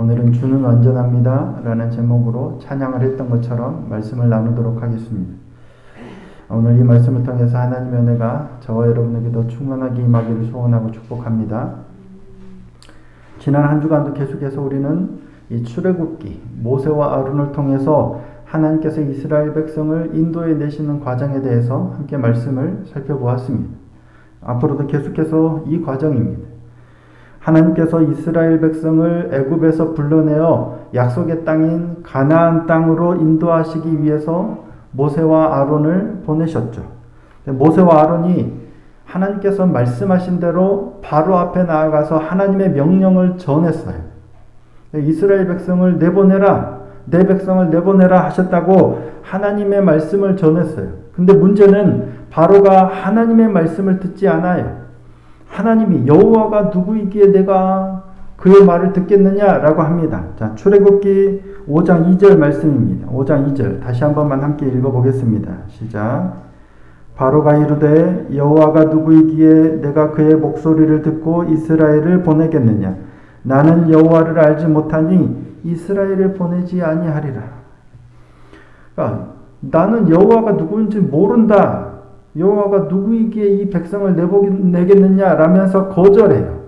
오늘은 주는 완전합니다 라는 제목으로 찬양을 했던 것처럼 말씀을 나누도록 하겠습니다. 오늘 이 말씀을 통해서 하나님의 은혜가 저와 여러분에게도 충만하게 임하기를 소원하고 축복합니다. 지난 한 주간도 계속해서 우리는 이 출애굽기 모세와 아론을 통해서 하나님께서 이스라엘 백성을 인도해 내시는 과정에 대해서 함께 말씀을 살펴보았습니다. 앞으로도 계속해서 이 과정입니다. 하나님께서 이스라엘 백성을 애굽에서 불러내어 약속의 땅인 가나안 땅으로 인도하시기 위해서 모세와 아론을 보내셨죠. 모세와 아론이 하나님께서 말씀하신 대로 바로 앞에 나아가서 하나님의 명령을 전했어요. 이스라엘 백성을 내보내라, 내 백성을 내보내라 하셨다고 하나님의 말씀을 전했어요. 근데 문제는 바로가 하나님의 말씀을 듣지 않아요. 하나님이 여호와가 누구이기에 내가 그의 말을 듣겠느냐라고 합니다. 자, 출애굽기 5장 2절 말씀입니다. 5장 2절 다시 한 번만 함께 읽어보겠습니다. 시작. 바로가 이르되 여호와가 누구이기에 내가 그의 목소리를 듣고 이스라엘을 보내겠느냐. 나는 여호와를 알지 못하니 이스라엘을 보내지 아니하리라. 그러니까 나는 여호와가 누구인지 모른다. 여호와가 누구이기에 이 백성을 내보내겠느냐 라면서 거절해요.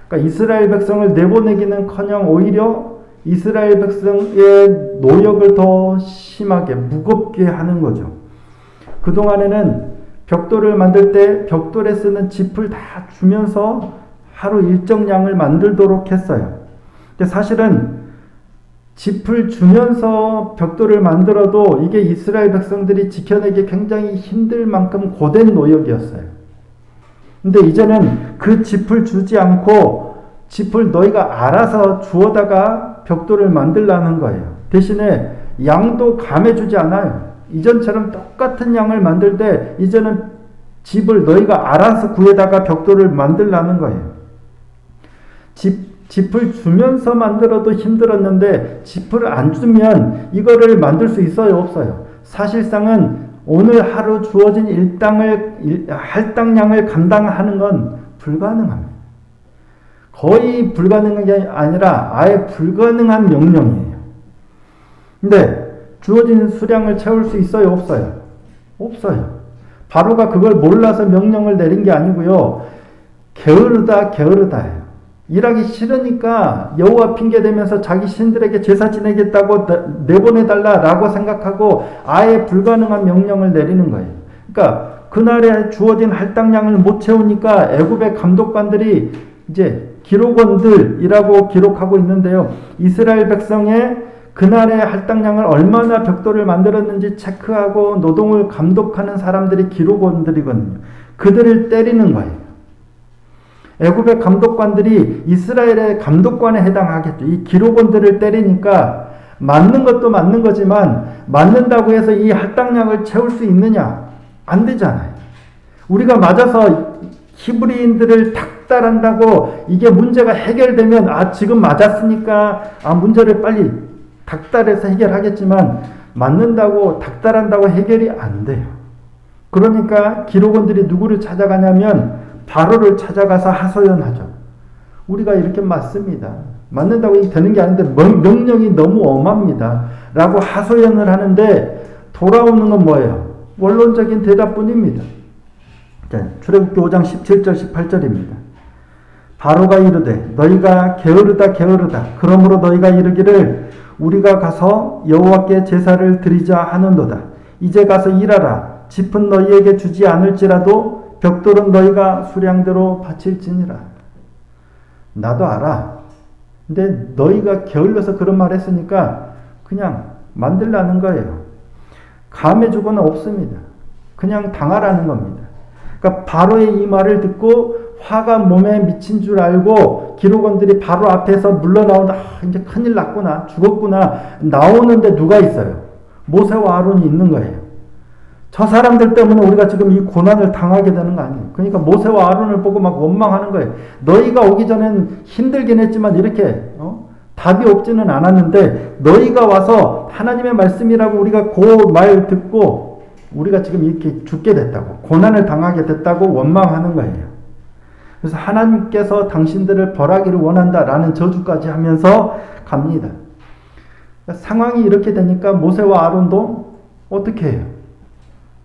그러니까 이스라엘 백성을 내보내기는커녕 오히려 이스라엘 백성의 노역을 더 심하게 무겁게 하는 거죠. 그동안에는 벽돌을 만들 때 벽돌에 쓰는 짚을 다 주면서 하루 일정량을 만들도록 했어요. 근데 사실은 짚을 주면서 벽돌을 만들어도 이게 이스라엘 백성들이 지켜내기 굉장히 힘들 만큼 고된 노역이었어요. 근데 이제는 그 짚을 주지 않고 짚을 너희가 알아서 주워다가 벽돌을 만들라는 거예요. 대신에 양도 감해주지 않아요. 이전처럼 똑같은 양을 만들 때 이제는 짚을 너희가 알아서 구해다가 벽돌을 만들라는 거예요. 짚을 주면서 만들어도 힘들었는데 짚을 안 주면 이거를 만들 수 있어요, 없어요? 사실상은 오늘 하루 주어진 할당량을 감당하는 건 불가능합니다. 거의 불가능한 게 아니라 아예 불가능한 명령이에요. 근데 주어진 수량을 채울 수 있어요, 없어요? 없어요. 바로가 그걸 몰라서 명령을 내린 게 아니고요. 게으르다예요. 일하기 싫으니까 여호와 핑계대면서 자기 신들에게 제사 지내겠다고 내보내달라라고 생각하고 아예 불가능한 명령을 내리는 거예요. 그러니까 그날에 주어진 할당량을 못 채우니까 애굽의 감독관들이 이제 기록원들이라고 기록하고 있는데요. 이스라엘 백성의 그날의 할당량을 얼마나 벽돌을 만들었는지 체크하고 노동을 감독하는 사람들이 기록원들이거든요. 그들을 때리는 거예요. 애굽의 감독관들이 이스라엘의 감독관에 해당하겠죠. 이 기록원들을 때리니까 맞는 것도 맞는 거지만 맞는다고 해서 이 할당량을 채울 수 있느냐? 안 되잖아요. 우리가 맞아서 히브리인들을 닥달한다고 이게 문제가 해결되면 지금 맞았으니까 문제를 빨리 닥달해서 해결하겠지만 맞는다고 닥달한다고 해결이 안 돼요. 그러니까 기록원들이 누구를 찾아가냐면 바로를 찾아가서 하소연하죠. 우리가 이렇게 맞습니다. 맞는다고 되는 게 아닌데 명령이 너무 엄합니다. 라고 하소연을 하는데 돌아오는 건 뭐예요? 원론적인 대답뿐입니다. 출애굽기 5장 17절 18절입니다. 바로가 이르되 너희가 게으르다 그러므로 너희가 이르기를 우리가 가서 여호와께 제사를 드리자 하는도다. 이제 가서 일하라. 짚은 너희에게 주지 않을지라도 벽돌은 너희가 수량대로 바칠지니라. 나도 알아. 근데 너희가 게을러서 그런 말 했으니까 그냥 만들라는 거예요. 감해주고는 없습니다. 그냥 당하라는 겁니다. 그러니까 바로의 이 말을 듣고 화가 몸에 미친 줄 알고 기록원들이 바로 앞에서 물러나오다 이제 큰일 났구나, 죽었구나. 나오는데 누가 있어요? 모세와 아론이 있는 거예요. 저 사람들 때문에 우리가 지금 이 고난을 당하게 되는 거 아니에요. 그러니까 모세와 아론을 보고 막 원망하는 거예요. 너희가 오기 전엔 힘들긴 했지만 이렇게 답이 없지는 않았는데 너희가 와서 하나님의 말씀이라고 우리가 그 말 듣고 우리가 지금 이렇게 죽게 됐다고, 고난을 당하게 됐다고 원망하는 거예요. 그래서 하나님께서 당신들을 벌하기를 원한다라는 저주까지 하면서 갑니다. 상황이 이렇게 되니까 모세와 아론도 어떻게 해요?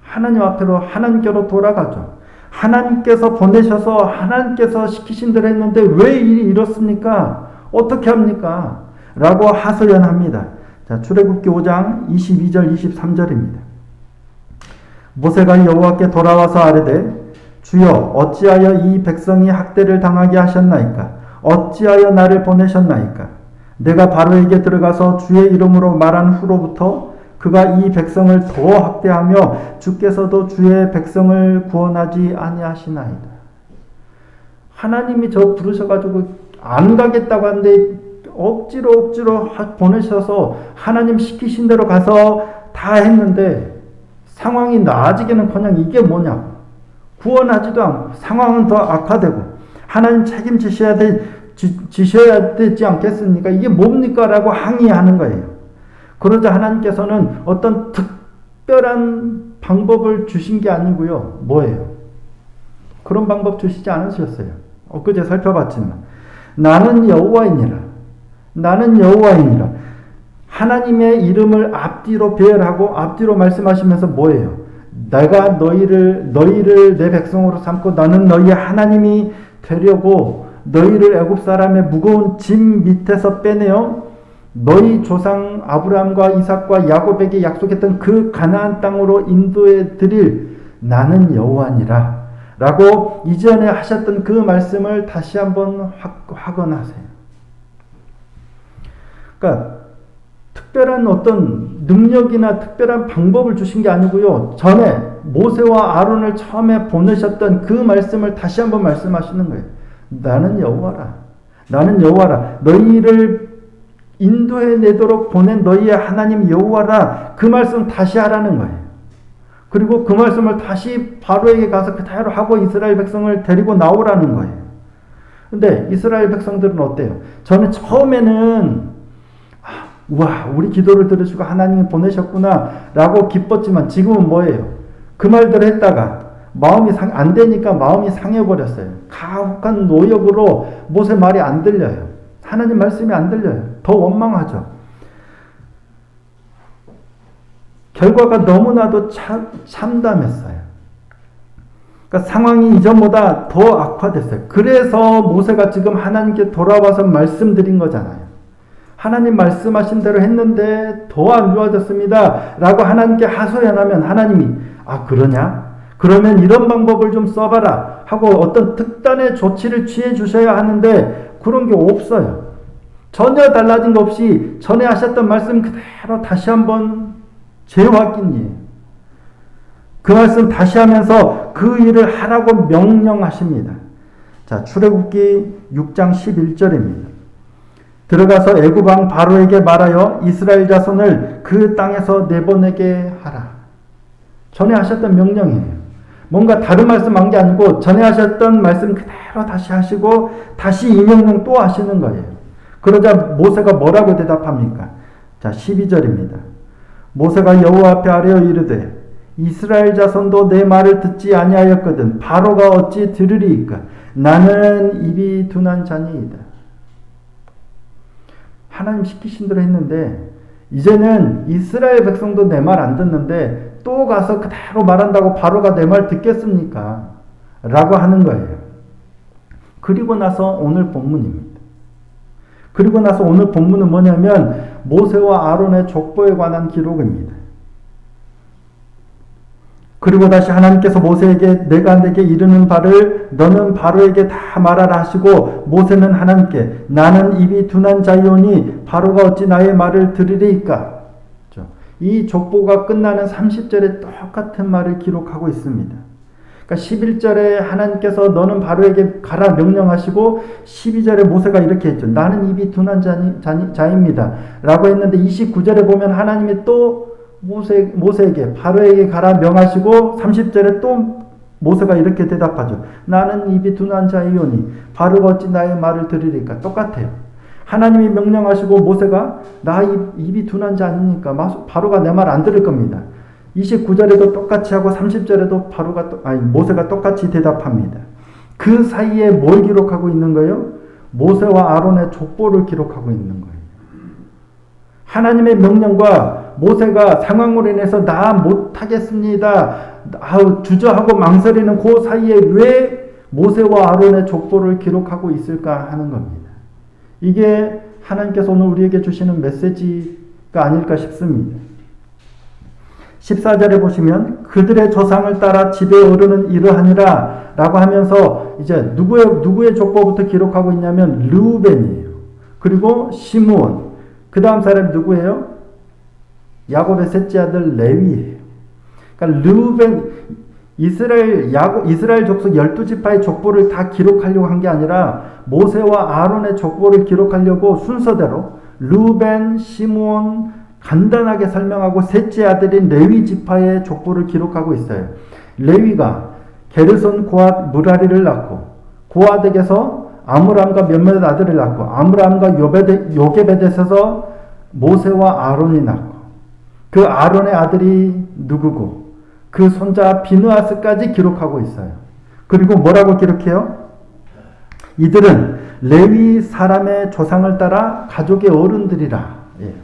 하나님 앞으로 하나님께로 돌아가죠. 하나님께서 보내셔서 하나님께서 시키신 대로 했는데 왜 일이 이렇습니까? 어떻게 합니까? 라고 하소연합니다. 자, 출애굽기 5장 22절 23절입니다. 모세가 여호와께 돌아와서 아뢰되 주여 어찌하여 이 백성이 학대를 당하게 하셨나이까? 어찌하여 나를 보내셨나이까? 내가 바로에게 들어가서 주의 이름으로 말한 후로부터 그가 이 백성을 더 학대하며 주께서도 주의 백성을 구원하지 아니하시나이다. 하나님이 저 부르셔가지고 안 가겠다고 하는데 억지로 보내셔서 하나님 시키신 대로 가서 다 했는데 상황이 나아지기는커녕 이게 뭐냐? 구원하지도 않고 상황은 더 악화되고 하나님 책임지셔야 되지 않겠습니까? 이게 뭡니까? 라고 항의하는 거예요. 그러자 하나님께서는 어떤 특별한 방법을 주신 게 아니고요. 뭐예요? 그런 방법 주시지 않으셨어요. 엊그제 살펴봤지만 나는 여호와이니라. 하나님의 이름을 앞뒤로 배열하고 앞뒤로 말씀하시면서 뭐예요? 내가 너희를 내 백성으로 삼고 나는 너희의 하나님이 되려고 너희를 애굽 사람의 무거운 짐 밑에서 빼내어 너희 조상 아브라함과 이삭과 야곱에게 약속했던 그 가나안 땅으로 인도해 드릴 나는 여호와니라 라고 이전에 하셨던 그 말씀을 다시 한번 확언하세요. 그러니까 특별한 어떤 능력이나 특별한 방법을 주신 게 아니고요. 전에 모세와 아론을 처음에 보내셨던 그 말씀을 다시 한번 말씀하시는 거예요. 나는 여호와라. 너희를 인도해 내도록 보낸 너희의 하나님 여호와라. 그 말씀 다시 하라는 거예요. 그리고 그 말씀을 다시 바로에게 가서 그대로 하고 이스라엘 백성을 데리고 나오라는 거예요. 근데 이스라엘 백성들은 어때요? 저는 처음에는 와, 우리 기도를 들으시고 하나님이 보내셨구나 라고 기뻤지만 지금은 뭐예요? 그 말대로 했다가 마음이 안 되니까 마음이 상해버렸어요. 가혹한 노역으로 모세 말이 안 들려요. 하나님 말씀이 안 들려요. 더 원망하죠. 결과가 너무나도 참담했어요. 그러니까 상황이 이전보다 더 악화됐어요. 그래서 모세가 지금 하나님께 돌아와서 말씀드린 거잖아요. 하나님 말씀하신 대로 했는데 더 안 좋아졌습니다. 라고 하나님께 하소연하면 하나님이 그러냐? 그러면 이런 방법을 좀 써봐라 하고 어떤 특단의 조치를 취해 주셔야 하는데 그런 게 없어요. 전혀 달라진 거 없이 전에 하셨던 말씀 그대로 다시 한번 재확인이에요. 그 말씀 다시 하면서 그 일을 하라고 명령하십니다. 자, 출애굽기 6장 11절입니다. 들어가서 애굽 왕 바로에게 말하여 이스라엘 자손을 그 땅에서 내보내게 하라. 전에 하셨던 명령이에요. 뭔가 다른 말씀 한 게 아니고 전에 하셨던 말씀 그대로 다시 하시고 다시 이 명령 또 하시는 거예요. 그러자 모세가 뭐라고 대답합니까? 자, 12절입니다. 모세가 여호와 앞에 아뢰어 이르되 이스라엘 자손도 내 말을 듣지 아니하였거든 바로가 어찌 들으리이까? 나는 입이 둔한 자니이다. 하나님 시키신 대로 했는데 이제는 이스라엘 백성도 내 말 안 듣는데 또 가서 그대로 말한다고 바로가 내 말 듣겠습니까? 라고 하는 거예요. 그리고 나서 오늘 본문입니다. 그리고 나서 오늘 본문은 뭐냐면 모세와 아론의 족보에 관한 기록입니다. 그리고 다시 하나님께서 모세에게 내가 내게 이르는 바를 너는 바로에게 다 말하라 하시고 모세는 하나님께 나는 입이 둔한 자이오니 바로가 어찌 나의 말을 들으리이까? 이 족보가 끝나는 30절에 똑같은 말을 기록하고 있습니다. 그러니까 11절에 하나님께서 너는 바로에게 가라 명령하시고 12절에 모세가 이렇게 했죠. 나는 입이 둔한 자입니다. 라고 했는데 29절에 보면 하나님이 또 모세에게 바로에게 가라 명하시고 30절에 또 모세가 이렇게 대답하죠. 나는 입이 둔한 자이오니 바로가 어찌 나의 말을 들으리까? 똑같아요. 하나님이 명령하시고 모세가 나 입이 둔한 자 아닙니까? 바로가 내 말 안 들을 겁니다. 29절에도 똑같이 하고 30절에도 모세가 똑같이 대답합니다. 그 사이에 뭘 기록하고 있는 거예요? 모세와 아론의 족보를 기록하고 있는 거예요. 하나님의 명령과 모세가 상황으로 인해서 나 못하겠습니다. 주저하고 망설이는 그 사이에 왜 모세와 아론의 족보를 기록하고 있을까 하는 겁니다. 이게 하나님께서 오늘 우리에게 주시는 메시지가 아닐까 싶습니다. 14절에 보시면 그들의 조상을 따라 집에 오르는 이러하니라 라고 하면서 이제 누구의 족보부터 기록하고 있냐면 르우벤이에요. 그리고 시므온. 그 다음 사람이 누구예요? 야곱의 셋째 아들 레위예요. 그러니까 르우벤, 이스라엘 족속 12지파의 족보를 다 기록하려고 한 게 아니라 모세와 아론의 족보를 기록하려고 순서대로 르우벤, 시므온 간단하게 설명하고 셋째 아들인 레위 지파의 족보를 기록하고 있어요. 레위가 게르손, 고앗, 무라리를 낳고 고앗에게서 아므람과 몇몇 아들을 낳고 아므람과 요게벳에서 모세와 아론이 낳고 그 아론의 아들이 누구고 그 손자 비느하스까지 기록하고 있어요. 그리고 뭐라고 기록해요? 이들은 레위 사람의 조상을 따라 가족의 어른들이라. 예.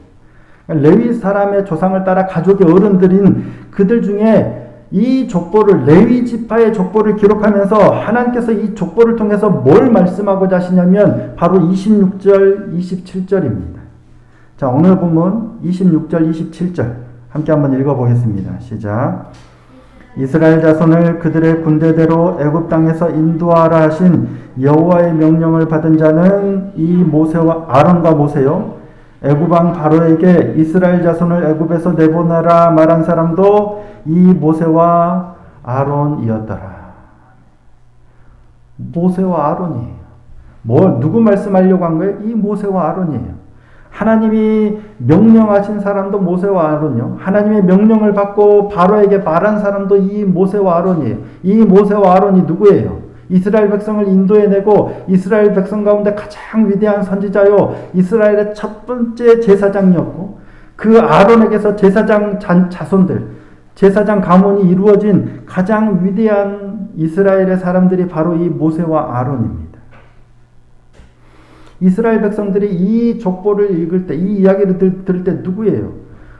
레위 사람의 조상을 따라 가족의 어른들인 그들 중에 이 족보를 레위 지파의 족보를 기록하면서 하나님께서 이 족보를 통해서 뭘 말씀하고자 하시냐면 바로 26절, 27절입니다. 자, 오늘 본문 26절, 27절 함께 한번 읽어보겠습니다. 시작. 이스라엘 자손을 그들의 군대대로 애굽 땅에서 인도하라 하신 여호와의 명령을 받은 자는 이 모세와 아론과 모세요. 애굽 왕 바로에게 이스라엘 자손을 애굽에서 내보내라 말한 사람도 이 모세와 아론이었더라. 모세와 아론이에요. 누구 말씀하려고 한 거예요? 이 모세와 아론이에요. 하나님이 명령하신 사람도 모세와 아론이요. 하나님의 명령을 받고 바로에게 말한 사람도 이 모세와 아론이에요. 이 모세와 아론이 누구예요? 이스라엘 백성을 인도해내고 이스라엘 백성 가운데 가장 위대한 선지자요. 이스라엘의 첫 번째 제사장이었고 그 아론에게서 제사장 자손들, 제사장 가문이 이루어진 가장 위대한 이스라엘의 사람들이 바로 이 모세와 아론입니다. 이스라엘 백성들이 이 족보를 읽을 때, 이 이야기를 들을 때 누구예요?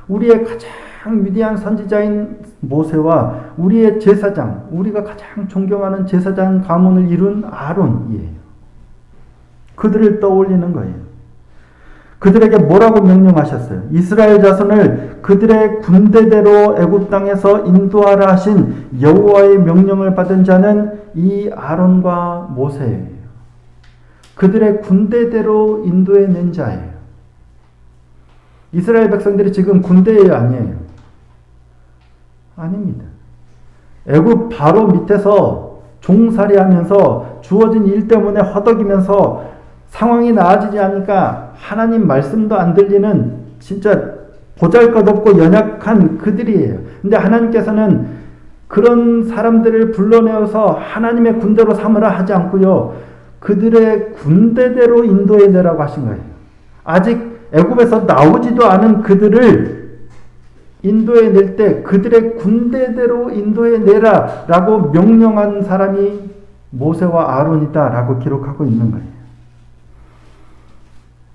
우리의 가장 위대한 선지자인 모세와 우리의 제사장, 우리가 가장 존경하는 제사장 가문을 이룬 아론이에요. 그들을 떠올리는 거예요. 그들에게 뭐라고 명령하셨어요? 이스라엘 자손을 그들의 군대대로 애굽 땅에서 인도하라 하신 여호와의 명령을 받은 자는 이 아론과 모세예요. 그들의 군대대로 인도해낸 자예요. 이스라엘 백성들이 지금 군대예요, 아니에요? 아닙니다. 애굽 바로 밑에서 종살이하면서 주어진 일 때문에 허덕이면서 상황이 나아지지 않으니까 하나님 말씀도 안 들리는 진짜 보잘것없고 연약한 그들이에요. 근데 하나님께서는 그런 사람들을 불러내어서 하나님의 군대로 삼으라 하지 않고요. 그들의 군대대로 인도해내라고 하신 거예요. 아직 애굽에서 나오지도 않은 그들을 인도해낼 때 그들의 군대대로 인도해내라 라고 명령한 사람이 모세와 아론이다 라고 기록하고 있는 거예요.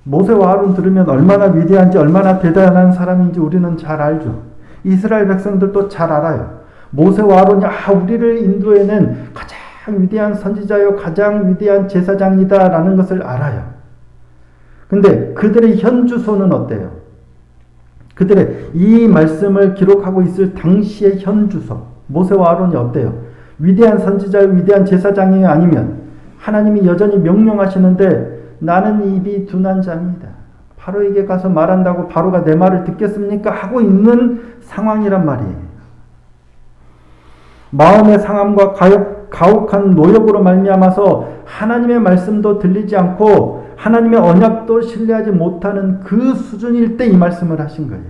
모세와 아론 들으면 얼마나 위대한지 얼마나 대단한 사람인지 우리는 잘 알죠. 이스라엘 백성들도 잘 알아요. 모세와 아론이 우리를 인도해낸 가장 위대한 선지자요 가장 위대한 제사장이다 라는 것을 알아요. 근데 그들의 현 주소는 어때요? 그들의 이 말씀을 기록하고 있을 당시의 현 주소 모세와 아론이 어때요? 위대한 선지자요 위대한 제사장이에요? 아니면 하나님이 여전히 명령하시는데 나는 입이 둔한 자입니다. 바로에게 가서 말한다고 바로가 내 말을 듣겠습니까? 하고 있는 상황이란 말이에요. 마음의 상함과 가혹한 노역으로 말미암아서 하나님의 말씀도 들리지 않고 하나님의 언약도 신뢰하지 못하는 그 수준일 때 이 말씀을 하신 거예요.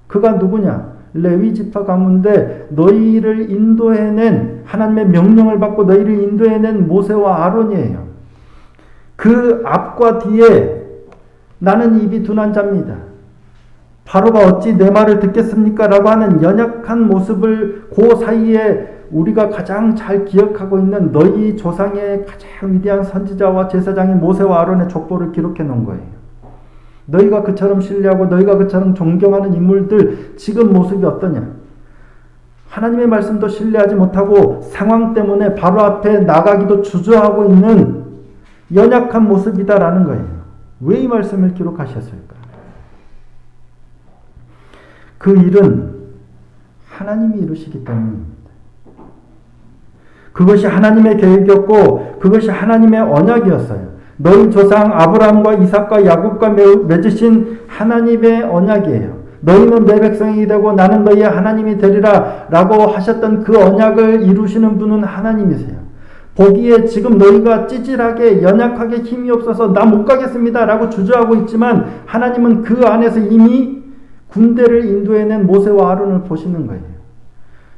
그가 누구냐? 레위 지파 가문인데 너희를 인도해낸 하나님의 명령을 받고 너희를 인도해낸 모세와 아론이에요. 그 앞과 뒤에 나는 입이 둔한 자입니다. 바로가 어찌 내 말을 듣겠습니까? 라고 하는 연약한 모습을 그 사이에 우리가 가장 잘 기억하고 있는 너희 조상의 가장 위대한 선지자와 제사장인 모세와 아론의 족보를 기록해 놓은 거예요. 너희가 그처럼 신뢰하고 너희가 그처럼 존경하는 인물들 지금 모습이 어떠냐? 하나님의 말씀도 신뢰하지 못하고 상황 때문에 바로 앞에 나가기도 주저하고 있는 연약한 모습이다라는 거예요. 왜 이 말씀을 기록하셨을까? 그 일은 하나님이 이루시기 때문입니다. 그것이 하나님의 계획이었고 그것이 하나님의 언약이었어요. 너희 조상 아브라함과 이삭과 야곱과 맺으신 하나님의 언약이에요. 너희는 내 백성이 되고 나는 너희의 하나님이 되리라 라고 하셨던 그 언약을 이루시는 분은 하나님이세요. 보기에 지금 너희가 찌질하게 연약하게 힘이 없어서 나 못 가겠습니다 라고 주저하고 있지만 하나님은 그 안에서 이미 군대를 인도해낸 모세와 아론을 보시는 거예요.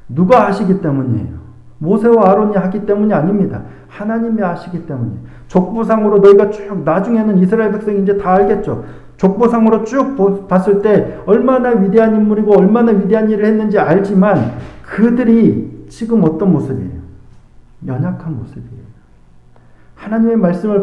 누가 하시기 때문이에요? 모세와 아론이 하기 때문이 아닙니다. 하나님이 하시기 때문이에요. 족보상으로 너희가 쭉 나중에는 이스라엘 백성이 이제 다 알겠죠. 족보상으로 쭉 봤을 때 얼마나 위대한 인물이고 얼마나 위대한 일을 했는지 알지만 그들이 지금 어떤 모습이에요? 연약한 모습이에요. 하나님의 말씀을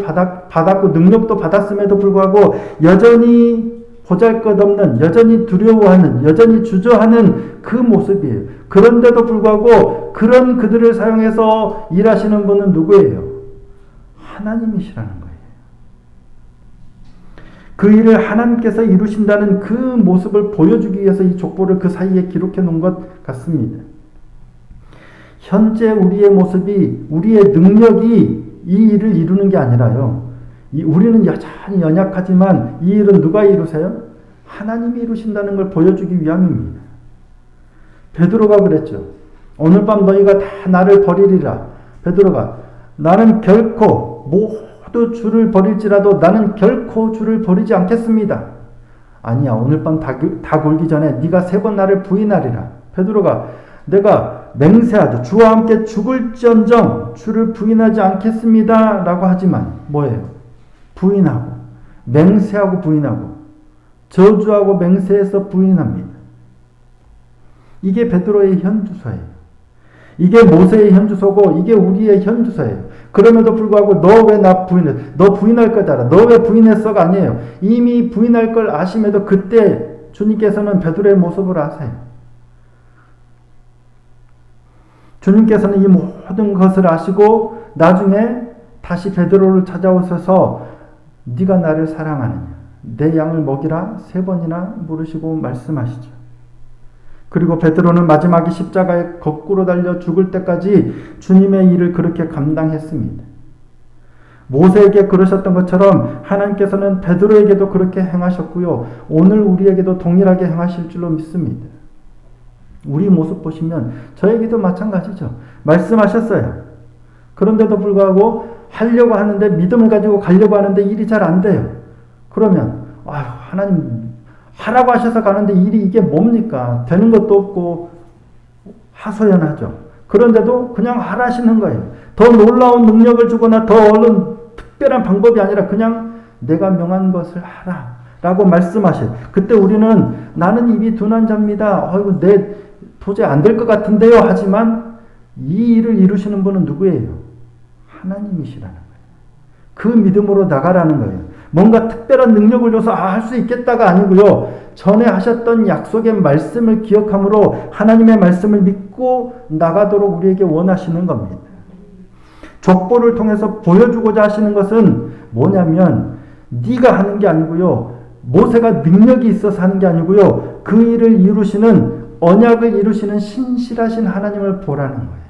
받았고 능력도 받았음에도 불구하고 여전히 보잘것없는, 여전히 두려워하는, 여전히 주저하는 그 모습이에요. 그런데도 불구하고 그런 그들을 사용해서 일하시는 분은 누구예요? 하나님이시라는 거예요. 그 일을 하나님께서 이루신다는 그 모습을 보여주기 위해서 이 족보를 그 사이에 기록해 놓은 것 같습니다. 현재 우리의 모습이, 우리의 능력이 이 일을 이루는 게 아니라요. 우리는 여전히 연약하지만 이 일은 누가 이루세요? 하나님이 이루신다는 걸 보여주기 위함입니다. 베드로가 그랬죠. 오늘 밤 너희가 다 나를 버리리라. 베드로가 나는 결코 모두 주를 버릴지라도 나는 결코 주를 버리지 않겠습니다. 아니야. 오늘 밤 다 굴기 전에 네가 3번 나를 부인하리라. 베드로가 내가 맹세하죠. 주와 함께 죽을지언정 주를 부인하지 않겠습니다. 라고 하지만 뭐예요? 부인하고 맹세하고 부인하고 저주하고 맹세해서 부인합니다. 이게 베드로의 현주소예요. 이게 모세의 현주소고 이게 우리의 현주소예요. 그럼에도 불구하고 너 왜 나 부인해? 너 부인할 거잖아. 너 왜 부인했어가 아니에요. 이미 부인할 걸 아심에도 그때 주님께서는 베드로의 모습을 아세요. 주님께서는 이 모든 것을 아시고 나중에 다시 베드로를 찾아오셔서 네가 나를 사랑하느냐? 내 양을 먹이라 3번이나 물으시고 말씀하시죠. 그리고 베드로는 마지막에 십자가에 거꾸로 달려 죽을 때까지 주님의 일을 그렇게 감당했습니다. 모세에게 그러셨던 것처럼 하나님께서는 베드로에게도 그렇게 행하셨고요. 오늘 우리에게도 동일하게 행하실 줄로 믿습니다. 우리 모습 보시면 저에게도 마찬가지죠. 말씀하셨어요. 그런데도 불구하고 하려고 하는데 믿음을 가지고 가려고 하는데 일이 잘 안 돼요. 그러면 하나님 하라고 하셔서 가는데 일이 이게 뭡니까? 되는 것도 없고 하소연하죠. 그런데도 그냥 하라시는 거예요. 더 놀라운 능력을 주거나 더 얼른 특별한 방법이 아니라 그냥 내가 명한 것을 하라 라고 말씀하셔요. 그때 우리는 나는 입이 둔한 자입니다. 내 도저히 안 될 것 같은데요. 하지만 이 일을 이루시는 분은 누구예요? 하나님이시라는 거예요. 그 믿음으로 나가라는 거예요. 뭔가 특별한 능력을 줘서 할 수 있겠다가 아니고요. 전에 하셨던 약속의 말씀을 기억함으로 하나님의 말씀을 믿고 나가도록 우리에게 원하시는 겁니다. 족보를 통해서 보여주고자 하시는 것은 뭐냐면 네가 하는 게 아니고요. 모세가 능력이 있어서 하는 게 아니고요. 그 일을 이루시는 언약을 이루시는 신실하신 하나님을 보라는 거예요.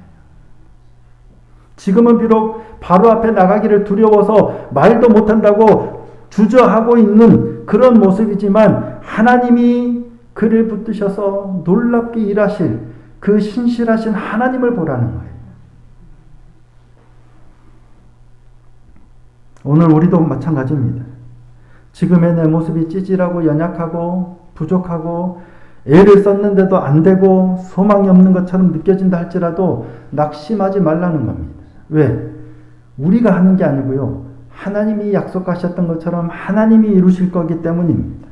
지금은 비록 바로 앞에 나가기를 두려워서 말도 못한다고 주저하고 있는 그런 모습이지만 하나님이 그를 붙드셔서 놀랍게 일하실 그 신실하신 하나님을 보라는 거예요. 오늘 우리도 마찬가지입니다. 지금의 내 모습이 찌질하고 연약하고 부족하고 애를 썼는데도 안 되고 소망이 없는 것처럼 느껴진다 할지라도 낙심하지 말라는 겁니다. 왜? 우리가 하는 게 아니고요. 하나님이 약속하셨던 것처럼 하나님이 이루실 거기 때문입니다.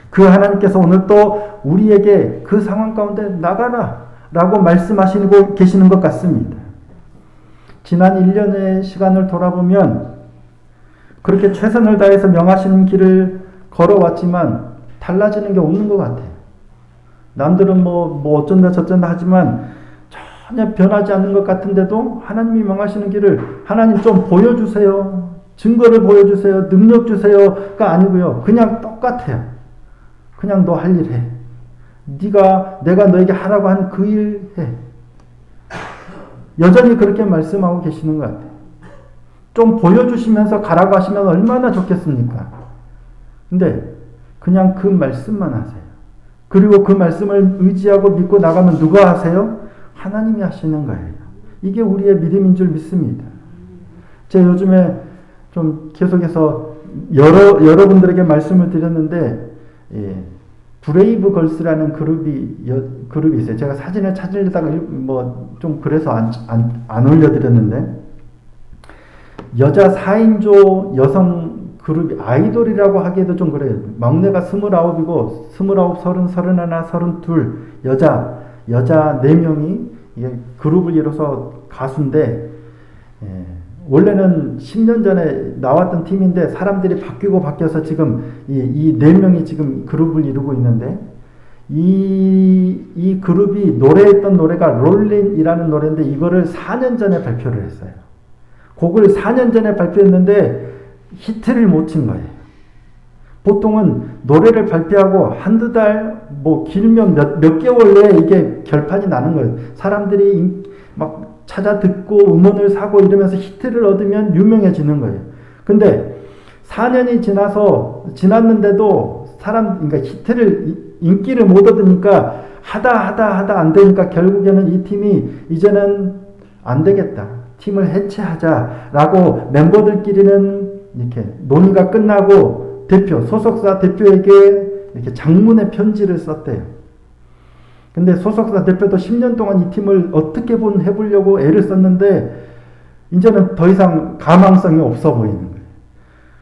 그 하나님께서 오늘 또 우리에게 그 상황 가운데 나가라. 라고 말씀하시고 계시는 것 같습니다. 지난 1년의 시간을 돌아보면 그렇게 최선을 다해서 명하시는 길을 걸어왔지만 달라지는 게 없는 것 같아요. 남들은 뭐 어쩐다 저쩐다 하지만 전혀 변하지 않는 것 같은데도 하나님이 명하시는 길을 하나님 좀 보여주세요. 증거를 보여주세요. 능력 주세요가 아니고요. 그냥 똑같아요. 그냥 너 할 일 해. 내가 너에게 하라고 한 그 일 해. 여전히 그렇게 말씀하고 계시는 것 같아요. 좀 보여주시면서 가라고 하시면 얼마나 좋겠습니까? 근데 그냥 그 말씀만 하세요. 그리고 그 말씀을 의지하고 믿고 나가면 누가 하세요? 하나님이 하시는 거예요. 이게 우리의 믿음인 줄 믿습니다. 제가 요즘에 좀 계속해서 여러분들에게 말씀을 드렸는데 브레이브 걸스라는 그룹이 있어요. 제가 사진을 찾으려다가 좀 그래서 안 올려드렸는데 여자 4인조 여성 그룹이 아이돌이라고 하기에도 좀 그래요. 막내가 29이고 29, 30, 31, 32 여자 4명이 그룹을 이뤄서 가수인데 원래는 10년 전에 나왔던 팀인데 사람들이 바뀌고 바뀌어서 지금 이 4명이 지금 그룹을 이루고 있는데 이 그룹이 노래했던 노래가 롤린이라는 노래인데 이거를 4년 전에 발표를 했어요. 곡을 4년 전에 발표했는데 히트를 못 친 거예요. 보통은 노래를 발표하고 한두 달, 길면 몇 개월 내에 이게 결판이 나는 거예요. 사람들이 막 찾아 듣고 음원을 사고 이러면서 히트를 얻으면 유명해지는 거예요. 근데 4년이 지났는데도 그러니까 인기를 못 얻으니까 하다 안 되니까 결국에는 이 팀이 이제는 안 되겠다. 팀을 해체하자라고 멤버들끼리는 이렇게 논의가 끝나고 소속사 대표에게 이렇게 장문의 편지를 썼대요. 근데 소속사 대표도 10년 동안 이 팀을 어떻게 해보려고 애를 썼는데 이제는 더 이상 가망성이 없어 보이는 거예요.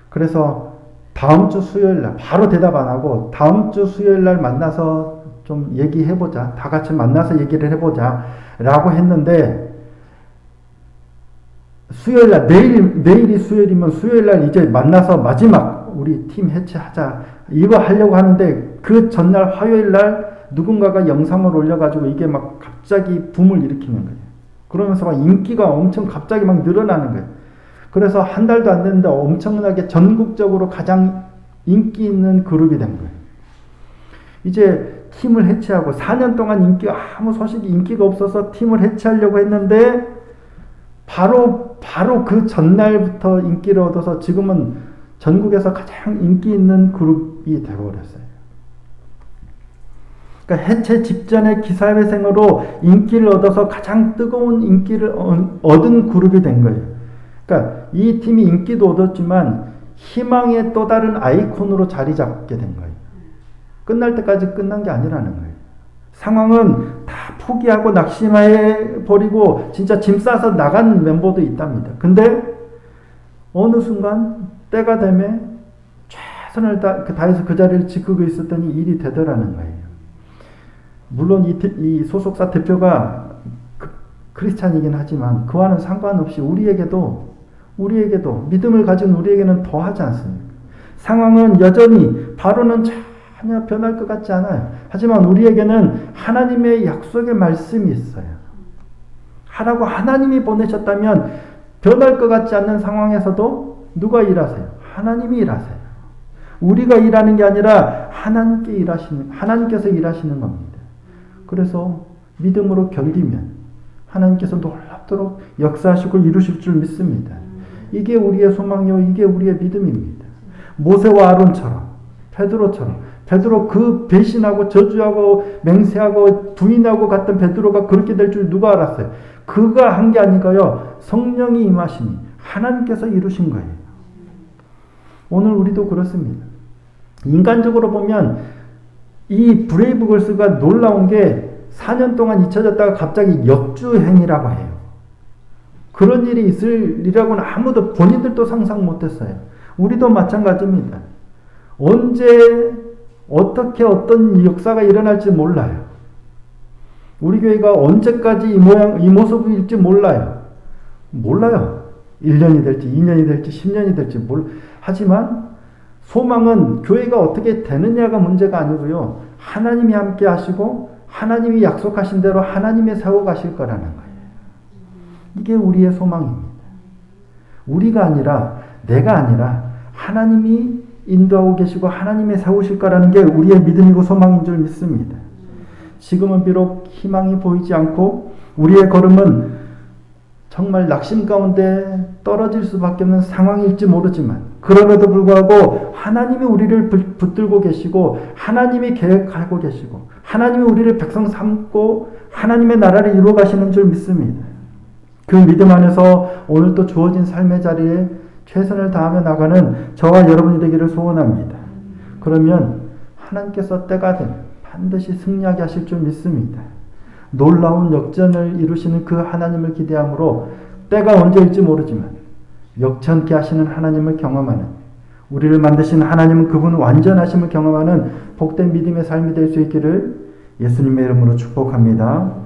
그래서 다음 주 수요일 날 바로 대답 안 하고 다음 주 수요일 날 만나서 좀 얘기해보자. 다 같이 만나서 얘기를 해보자 라고 했는데 수요일 날 내일이 수요일이면 수요일 날 이제 만나서 마지막 우리 팀 해체하자 이거 하려고 하는데 그 전날 화요일 날 누군가가 영상을 올려가지고 이게 막 갑자기 붐을 일으키는 거예요. 그러면서 막 인기가 엄청 갑자기 막 늘어나는 거예요. 그래서 한 달도 안 됐는데 엄청나게 전국적으로 가장 인기 있는 그룹이 된 거예요. 이제 팀을 해체하고 4년 동안 아무 소식이 인기가 없어서 팀을 해체하려고 했는데 바로 그 전날부터 인기를 얻어서 지금은 전국에서 가장 인기 있는 그룹이 되어버렸어요. 그러니까 해체 직전의 기사회생으로 인기를 얻어서 가장 뜨거운 인기를 얻은 그룹이 된 거예요. 그러니까 이 팀이 인기도 얻었지만 희망의 또 다른 아이콘으로 자리 잡게 된 거예요. 끝날 때까지 끝난 게 아니라는 거예요. 상황은 다 포기하고 낙심해 버리고 진짜 짐 싸서 나간 멤버도 있답니다. 근데 어느 순간 때가 되면 최선을 다해서 그 자리를 지키고 있었더니 일이 되더라는 거예요. 물론 이 소속사 대표가 크리스찬이긴 하지만 그와는 상관없이 우리에게도 믿음을 가진 우리에게는 더 하지 않습니까? 상황은 여전히 바로는 전혀 변할 것 같지 않아요. 하지만 우리에게는 하나님의 약속의 말씀이 있어요. 하라고 하나님이 보내셨다면 변할 것 같지 않는 상황에서도 누가 일하세요? 하나님이 일하세요. 우리가 일하는 게 아니라 하나님께서 일하시는 겁니다. 그래서 믿음으로 견디면 하나님께서 놀랍도록 역사하시고 이루실 줄 믿습니다. 이게 우리의 소망이요, 이게 우리의 믿음입니다. 모세와 아론처럼, 베드로 그 배신하고 저주하고 맹세하고 부인하고 갔던 베드로가 그렇게 될 줄 누가 알았어요? 그가 한 게 아니고요, 성령이 임하시니 하나님께서 이루신 거예요. 오늘 우리도 그렇습니다. 인간적으로 보면 이 브레이브 걸스가 놀라운 게 4년 동안 잊혀졌다가 갑자기 역주행이라고 해요. 그런 일이 있으리라고는 아무도 본인들도 상상 못했어요. 우리도 마찬가지입니다. 언제 어떻게 어떤 역사가 일어날지 몰라요. 우리 교회가 언제까지 이 모양, 이 모습일지 몰라요. 몰라요. 1년이 될지, 2년이 될지, 10년이 될지 하지만 소망은 교회가 어떻게 되느냐가 문제가 아니고요. 하나님이 함께 하시고 하나님이 약속하신 대로 하나님이 세워가실 거라는 거예요. 이게 우리의 소망입니다. 우리가 아니라, 내가 아니라 하나님이 인도하고 계시고 하나님이 세우실 거라는 게 우리의 믿음이고 소망인 줄 믿습니다. 지금은 비록 희망이 보이지 않고 우리의 걸음은 정말 낙심 가운데 떨어질 수밖에 없는 상황일지 모르지만 그럼에도 불구하고 하나님이 우리를 붙들고 계시고 하나님이 계획하고 계시고 하나님이 우리를 백성 삼고 하나님의 나라를 이루어 가시는 줄 믿습니다. 그 믿음 안에서 오늘 또 주어진 삶의 자리에 최선을 다하며 나가는 저와 여러분이 되기를 소원합니다. 그러면 하나님께서 때가 되면 반드시 승리하게 하실 줄 믿습니다. 놀라운 역전을 이루시는 그 하나님을 기대함으로 때가 언제일지 모르지만 역전케 하시는 하나님을 경험하는, 우리를 만드신 하나님은 그분 완전하심을 경험하는 복된 믿음의 삶이 될 수 있기를 예수님의 이름으로 축복합니다.